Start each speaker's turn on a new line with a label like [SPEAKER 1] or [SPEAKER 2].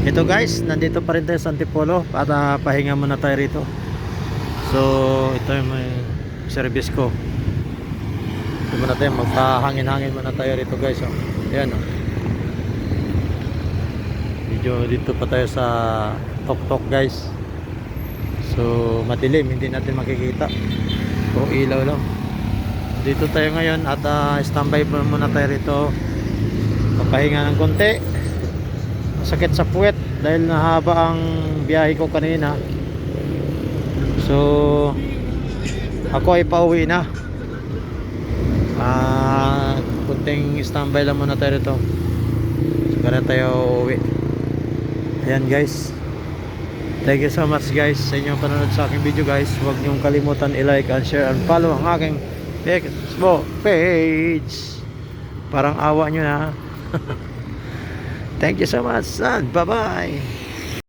[SPEAKER 1] Ito guys, nandito pa rin tayo sa Antipolo at pahinga muna tayo rito. So ito yung may service ko. Ito muna tayo, magpahangin-hangin muna tayo rito guys. Ayan medyo dito pa tayo sa tok-tok guys. So madilim, hindi natin makikita. Puro ilaw lang. Dito tayo ngayon at standby muna tayo rito. Papahinga ng konti. Masakit sa puwet dahil nahaba ang biyahe ko kanina. So ako ay pauwi na. Kunting standby lang muna tayo rito. Saka tayo uwi. Ayan guys, thank you so much guys sa inyong panonood sa aking video guys. Huwag niyong kalimutan i-like and share and follow ang aking Facebook page. Parang awa nyo na. Thank you so much and bye bye.